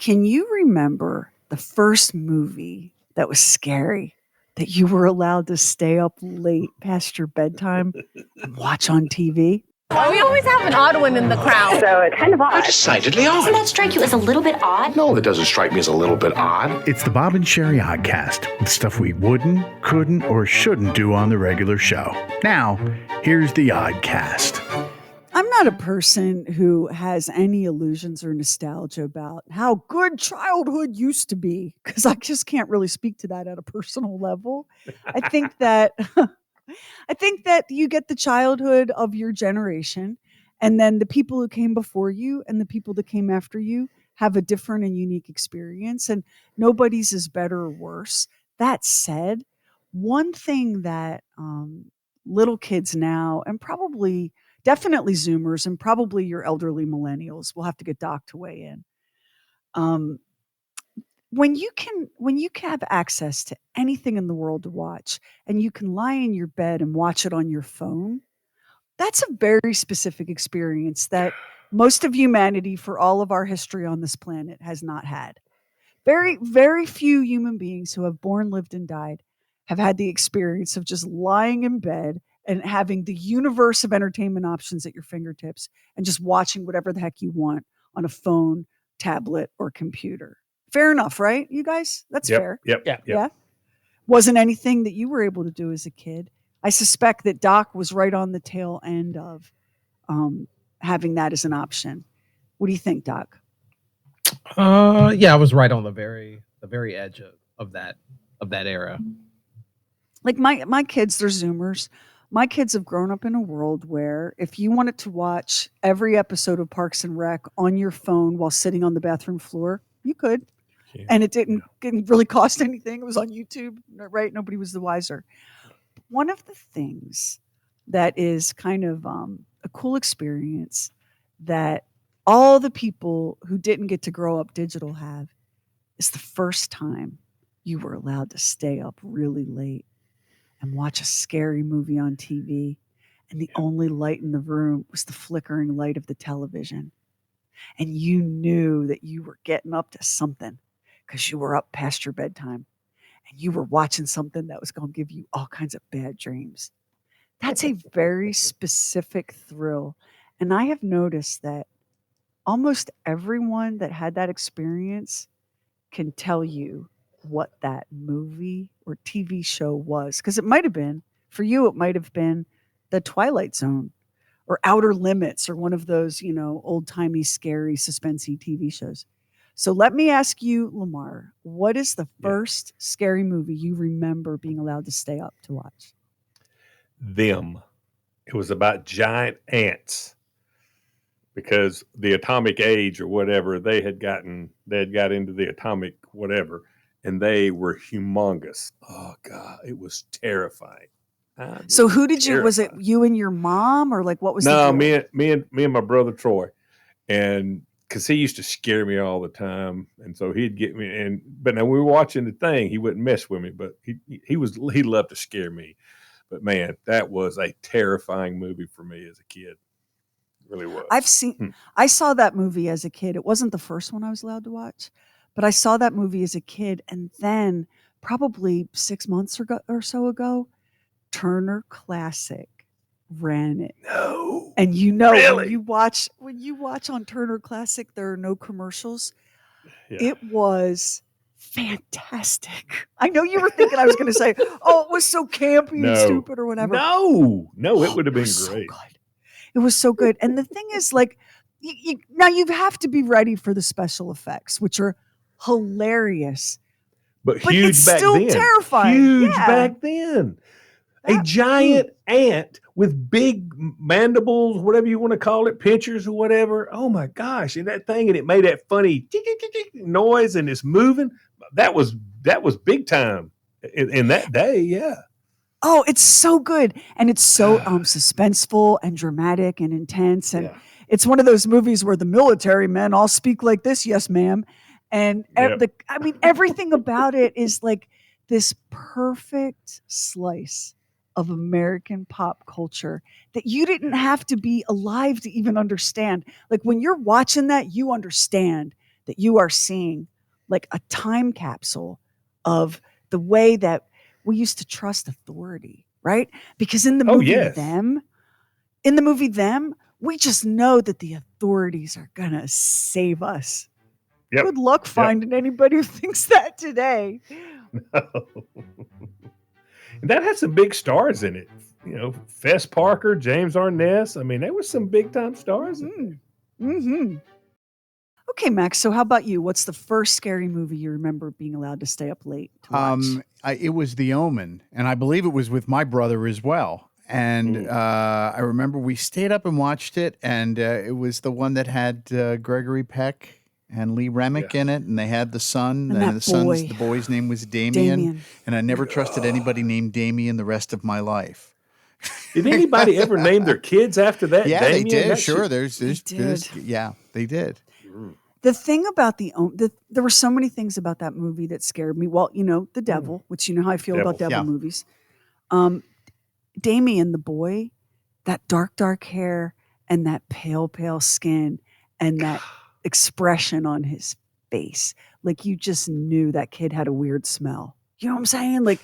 Can you remember the first movie that was scary that you were allowed to stay up late past your bedtime and watch on TV? We always have an odd one in the crowd. So it's kind of odd. Decidedly odd. Doesn't that strike you as a little bit odd? No, that doesn't strike me as a little bit odd. It's the Bob and Sheri Oddcast, with stuff we wouldn't, couldn't, or shouldn't do on the regular show. Now, here's the Oddcast. I'm not a person who has any illusions or nostalgia about how good childhood used to be, because I just can't really speak to that at a personal level. I think that you get the childhood of your generation, and then the people who came before you and the people that came after you have a different and unique experience, and nobody's is better or worse. That said, one thing that little kids now, and definitely Zoomers, and probably your elderly millennials, we'll have to get Doc to weigh in. When you have access to anything in the world to watch, and you can lie in your bed and watch it on your phone, that's a very specific experience that most of humanity, for all of our history on this planet, has not had. Very, very few human beings who have born, lived, and died have had the experience of just lying in bed and having the universe of entertainment options at your fingertips and just watching whatever the heck you want on a phone, tablet, or computer. Fair enough, right, you guys? That's fair. Yep. Yeah. Wasn't anything that you were able to do as a kid. I suspect that Doc was right on the tail end of having that as an option. What do you think, Doc? Yeah, I was right on the very edge of that era. Like my kids, they're Zoomers. My kids have grown up in a world where if you wanted to watch every episode of Parks and Rec on your phone while sitting on the bathroom floor, you could. Yeah. And it didn't really cost anything. It was on YouTube, right? Nobody was the wiser. One of the things that is kind of a cool experience that all the people who didn't get to grow up digital have is the first time you were allowed to stay up really late and watch a scary movie on TV, and the only light in the room was the flickering light of the television. And you knew that you were getting up to something because you were up past your bedtime, and you were watching something that was going to give you all kinds of bad dreams. That's a very specific thrill. And I have noticed that almost everyone that had that experience can tell you what that movie or TV show was. Because it might have been, for you, it might have been The Twilight Zone or Outer Limits or one of those, old-timey, scary, suspensey TV shows. So let me ask you, Lamar, what is the first scary movie you remember being allowed to stay up to watch? Them. It was about giant ants. Because the atomic age or whatever, they had got into the atomic whatever, and they were humongous. Oh God, it was terrifying. So who did you? Was it you and your mom, or like what was? No, me and my brother Troy, and because he used to scare me all the time, and so he'd get me. But now we were watching the thing, he wouldn't mess with me, but he loved to scare me. But man, that was a terrifying movie for me as a kid. Really was. I saw that movie as a kid. It wasn't the first one I was allowed to watch, but I saw that movie as a kid, and then probably 6 months or so ago, Turner Classic ran it. No. And really? when you watch on Turner Classic, there are no commercials. Yeah. It was fantastic. I know you were thinking I was going to say, "Oh, it was so campy and stupid or whatever." No, it would have been great. So good. It was so good. And the thing is, like, now you have to be ready for the special effects, which are hilarious. But huge it's back still then. terrifying. Huge back then. A giant ant with big mandibles, whatever you want to call it, pinchers or whatever. Oh my gosh. And that thing, and it made that funny noise, and it's moving. That was big time in that day. Yeah. Oh, it's so good. And it's so suspenseful and dramatic and intense. And it's one of those movies where the military men all speak like this. Yes, ma'am. And everything about it is like this perfect slice of American pop culture that you didn't have to be alive to even understand. Like when you're watching that, you understand that you are seeing like a time capsule of the way that we used to trust authority, right? Because in the Oh, movie yes. Them, we just know that the authorities are gonna save us. Yep. Good luck finding anybody who thinks that today. And that had some big stars in it. You know, Fess Parker, James Arness. I mean, there was some big time stars in there. Mm-hmm. Okay, Max. So, how about you? What's the first scary movie you remember being allowed to stay up late to watch? It was The Omen, and I believe it was with my brother as well. And I remember we stayed up and watched it, and it was the one that had Gregory Peck and Lee Remick in it, and they had the son, And that the boy's name was Damien, Damien. and I never trusted anybody named Damien the rest of my life. Did anybody ever name their kids after that? Yeah, Damien? they did. That Sure, shit- yeah, they did. The thing about there were so many things about that movie that scared me. Well, the devil, which you know how I feel about devil movies. Damien, the boy, that dark hair and that pale skin and that expression on his face. Like you just knew that kid had a weird smell. You know what I'm saying? Like,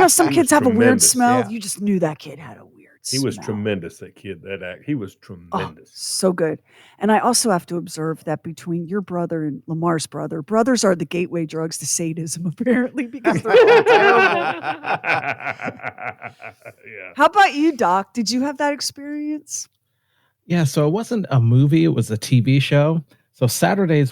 some kids have a weird tremendous, smell. yeah. You just knew that kid had a weird smell. He was tremendous, that kid. He was tremendous. So good. And I also have to observe that between your brother and Lamar's brother, brothers are the gateway drugs to sadism, apparently, because they're all terrible. Yeah. How about you, Doc? Did you have that experience? Yeah, so it wasn't a movie, it was a TV show. So Saturday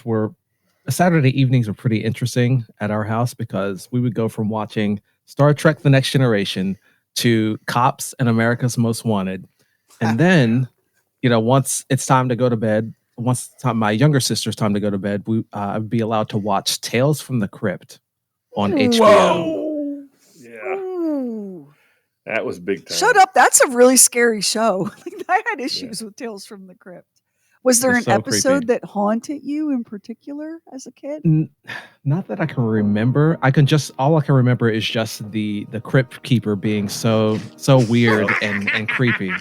evenings were pretty interesting at our house because we would go from watching Star Trek The Next Generation to Cops and America's Most Wanted. And then, once it's time to go to bed, my younger sister's time to go to bed, I'd be allowed to watch Tales from the Crypt on HBO. Whoa. Yeah. Ooh. That was big time. Shut up. That's a really scary show. I had issues with Tales from the Crypt. Was there It's an so episode creepy. that haunted you in particular as a kid? Not that I can remember. All I can remember is just the crypt keeper being so weird and creepy.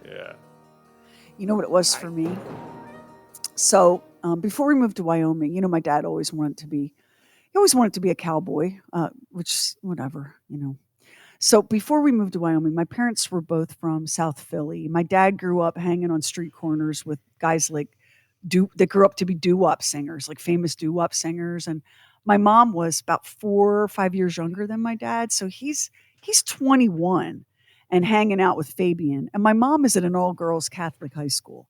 Yeah. You know what it was for me? So before we moved to Wyoming, my dad always wanted to be a cowboy, which whatever. So before we moved to Wyoming, my parents were both from South Philly. My dad grew up hanging on street corners with guys like that grew up to be doo-wop singers, like famous doo-wop singers. And my mom was about 4 or 5 years younger than my dad. So he's 21 and hanging out with Fabian. And my mom is at an all-girls Catholic high school.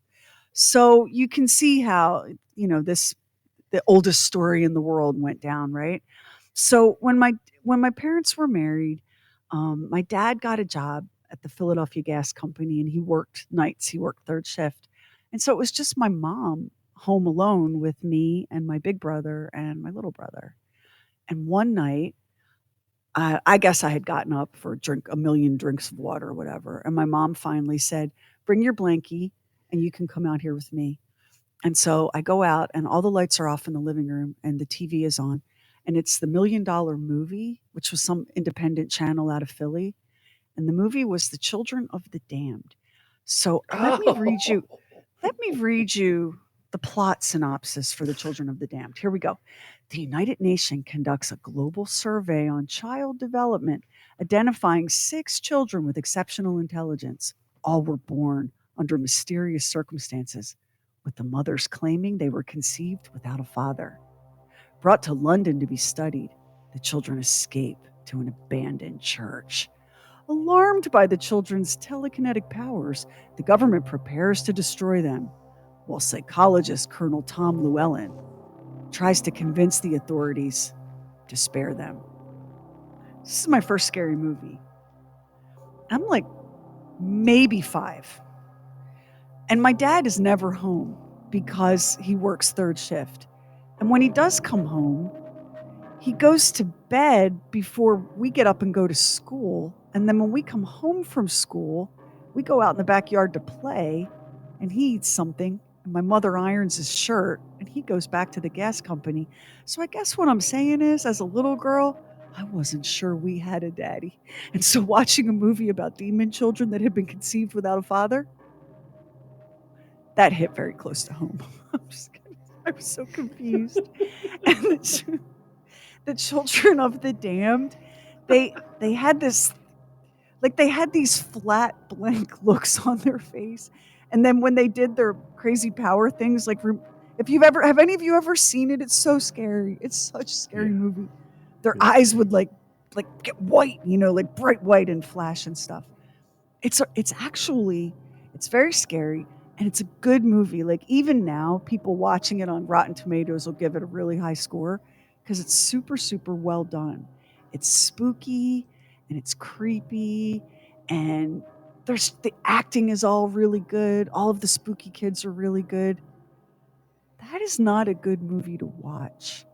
So you can see how, the oldest story in the world went down, right? So when my parents were married, my dad got a job at the Philadelphia Gas Company, and he worked nights. He worked third shift, and so it was just my mom home alone with me and my big brother and my little brother. And one night, I guess I had gotten up for a million drinks of water or whatever, and my mom finally said, "Bring your blankie, and you can come out here with me." And so I go out, and all the lights are off in the living room, and the TV is on. And it's the $1 Million Movie, which was some independent channel out of Philly. And the movie was The Children of the Damned. So let me read you the plot synopsis for The Children of the Damned. Here we go. The United Nations conducts a global survey on child development, identifying 6 children with exceptional intelligence. All were born under mysterious circumstances, with the mothers claiming they were conceived without a father. Brought to London to be studied, the children escape to an abandoned church. Alarmed by the children's telekinetic powers, the government prepares to destroy them, while psychologist Colonel Tom Llewellyn tries to convince the authorities to spare them. This is my first scary movie. I'm like maybe 5. And my dad is never home because he works third shift. And when he does come home, he goes to bed before we get up and go to school. And then when we come home from school, we go out in the backyard to play, and he eats something, and my mother irons his shirt, and he goes back to the gas company. So I guess what I'm saying is, as a little girl, I wasn't sure we had a daddy. And so watching a movie about demon children that had been conceived without a father, that hit very close to home. I'm just kidding. I was so confused. And the children of the damned, they had this, like, they had these flat blank looks on their face, and then when they did their crazy power things, like, if you've ever, have any of you ever seen it? It's so scary. It's such a scary movie. Their eyes would like get white, like bright white and flash and stuff. It's actually, it's very scary, and it's a good movie. Like, even now, people watching it on Rotten Tomatoes will give it a really high score because it's super, super well done. It's spooky and it's creepy, and the acting is all really good. All of the spooky kids are really good. That is not a good movie to watch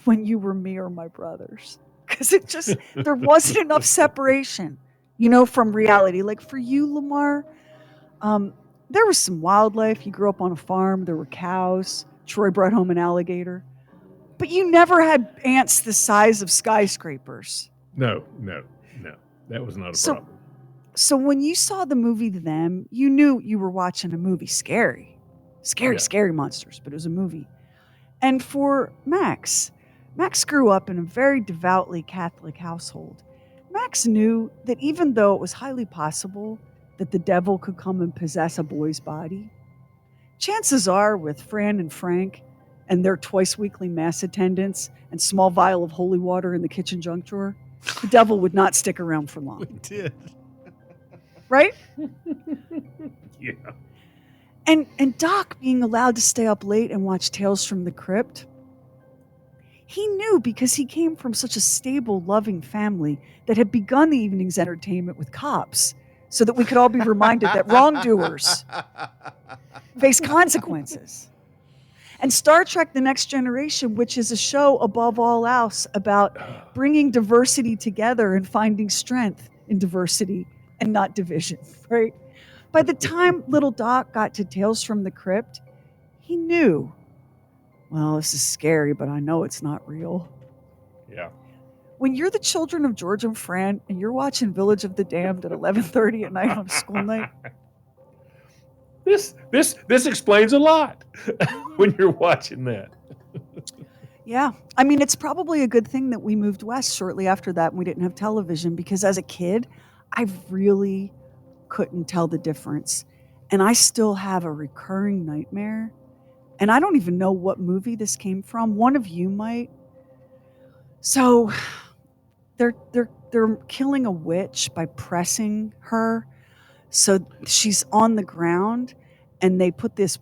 when you were me or my brothers, because there wasn't enough separation, from reality. Like for you, Lamar, there was some wildlife. You grew up on a farm. There were cows. Troy brought home an alligator. But you never had ants the size of skyscrapers. No. That was not a problem. So when you saw the movie Them, you knew you were watching a movie. Scary monsters, but it was a movie. And for Max grew up in a very devoutly Catholic household. Max knew that even though it was highly possible that the devil could come and possess a boy's body, chances are with Fran and Frank and their twice weekly mass attendance and small vial of holy water in the kitchen junk drawer, the devil would not stick around for long. It did. Right? Yeah. And Doc being allowed to stay up late and watch Tales from the Crypt, he knew because he came from such a stable, loving family that had begun the evening's entertainment with cops so that we could all be reminded that wrongdoers face consequences. And Star Trek The Next Generation, which is a show above all else about bringing diversity together and finding strength in diversity and not division, right? By the time little Doc got to Tales from the Crypt, he knew, well, this is scary, but I know it's not real. Yeah. When you're the children of George and Fran and you're watching Village of the Damned at 11:30 at night on a school night, This explains a lot when you're watching that. yeah. I mean, it's probably a good thing that we moved west shortly after that and we didn't have television, because as a kid, I really couldn't tell the difference. And I still have a recurring nightmare. And I don't even know what movie this came from. One of you might. So they're killing a witch by pressing her. So she's on the ground, and they put these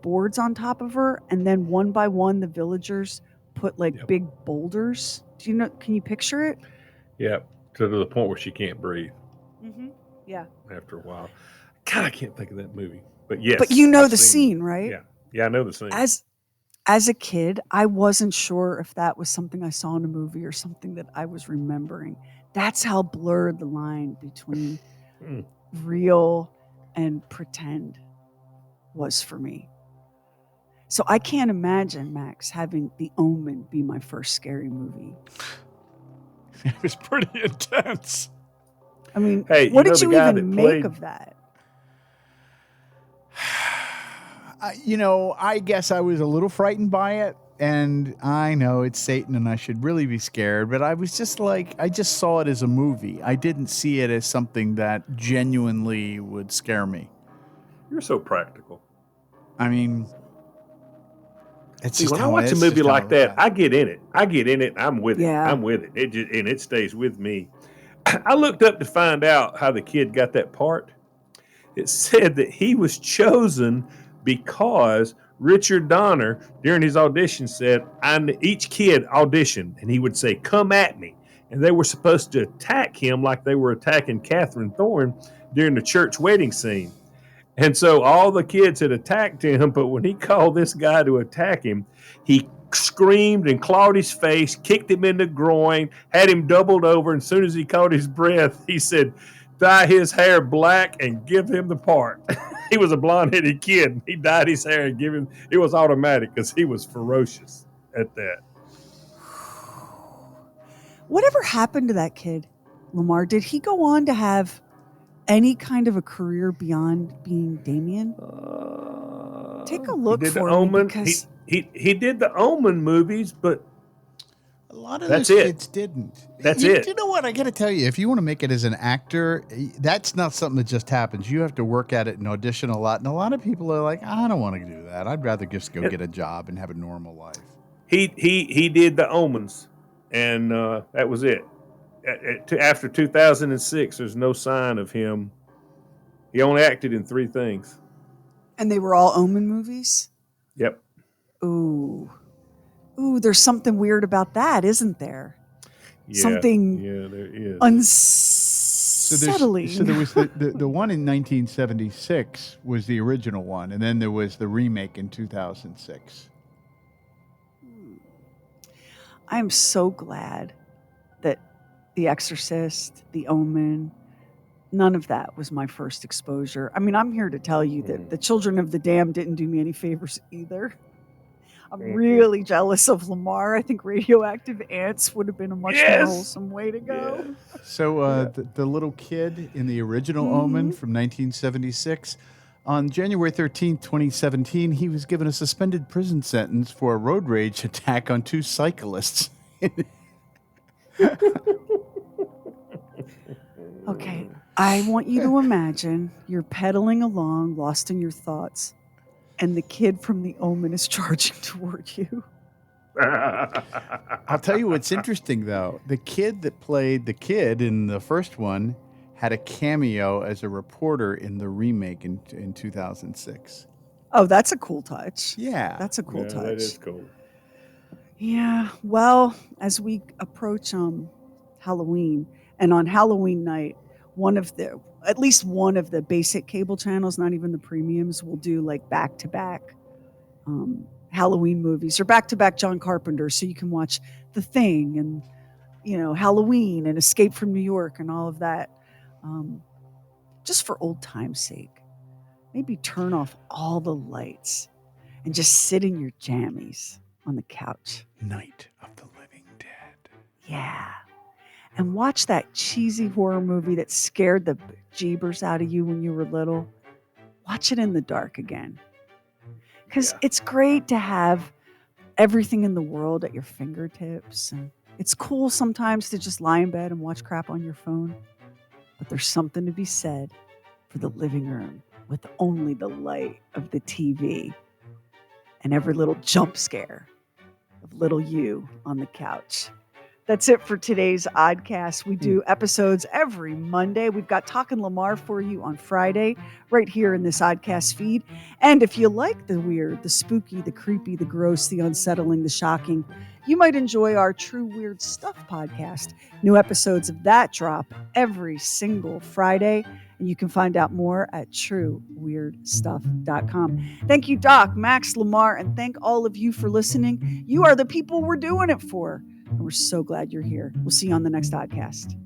boards on top of her, and then one by one the villagers put big boulders. Do you know? Can you picture it? Yeah, to the point where she can't breathe. Mm-hmm. Yeah. After a while, God, I can't think of that movie. But yes, but you know I've the seen scene, right? Yeah, I know the scene. As a kid, I wasn't sure if that was something I saw in a movie or something that I was remembering. That's how blurred the line between real and pretend was for me. So I can't imagine, Max, having The Omen be my first scary movie. It was pretty intense. I mean, Hey, what did the you guy even that make played- of that? I guess I was a little frightened by it, and I know it's Satan and I should really be scared, but I was just I just saw it as a movie. I didn't see it as something that genuinely would scare me. You're so practical. I mean, it's See, just when I how watch it a is, movie just how like it that, is. I get in it. And I'm with it. Yeah. I'm with it. It stays with me. I looked up to find out how the kid got that part. It said that he was chosen because Richard Donner, during his audition, said, each kid auditioned, and he would say, "Come at me." And they were supposed to attack him like they were attacking Catherine Thorne during the church wedding scene. And so all the kids had attacked him, but when he called this guy to attack him, he screamed and clawed his face, kicked him in the groin, had him doubled over. And as soon as he caught his breath, he said, "Dye his hair black and give him the part." He was a blonde-headed kid. He dyed his hair and give him. It was automatic because he was ferocious at that. Whatever happened to that kid, Lamar? Did he go on to have any kind of a career beyond being Damien? Take a He look did the for Omen. me because He did the Omen movies, but A lot of That's those it. kids didn't. That's you, it. You know what? I got to tell you, if you want to make it as an actor, that's not something that just happens. You have to work at it and audition a lot. And a lot of people are like, I don't want to do that. I'd rather just go get a job and have a normal life. he did the Omens, and that was it. After 2006, there's no sign of him. He only acted in 3 things. and they were all Omen movies. Yep. Ooh, there's something weird about that, isn't there? Yeah. Something Yeah, there is. unsettling. So there was the one in 1976 was the original one, and then there was the remake in 2006. I am so glad that The Exorcist, The Omen, none of that was my first exposure. I mean, I'm here to tell you that The Children of the Damned didn't do me any favors either. I'm really jealous of Lamar. I think Radioactive Ants would have been a much more wholesome way to go. So the little kid in the original Omen from 1976, on January 13th, 2017, he was given a suspended prison sentence for a road rage attack on 2 cyclists. Okay, I want you to imagine you're pedaling along, lost in your thoughts, and the kid from The Omen is charging toward you. I'll tell you what's interesting, though. The kid that played the kid in the first one had a cameo as a reporter in the remake in 2006. Oh, that's a cool touch. Yeah. That's a cool touch. That is cool. Yeah. Well, as we approach Halloween, and on Halloween night, at least one of the basic cable channels, not even the premiums, will do like back-to-back Halloween movies or back-to-back John Carpenter, so you can watch The Thing and Halloween and Escape from New York and all of that. Just for old time's sake, maybe turn off all the lights and just sit in your jammies on the couch. Night of the Living Dead. Yeah. And watch that cheesy horror movie that scared the jeebers out of you when you were little. Watch it in the dark again. Because it's great to have everything in the world at your fingertips. And it's cool sometimes to just lie in bed and watch crap on your phone. But there's something to be said for the living room with only the light of the TV and every little jump scare of little you on the couch. That's it for today's Oddcast. We do episodes every Monday. We've got Talkin' Lamar for you on Friday, right here in this Oddcast feed. And if you like the weird, the spooky, the creepy, the gross, the unsettling, the shocking, you might enjoy our True Weird Stuff podcast. New episodes of that drop every single Friday. And you can find out more at trueweirdstuff.com. Thank you, Doc, Max, Lamar, and thank all of you for listening. You are the people we're doing it for. And we're so glad you're here. We'll see you on the next podcast.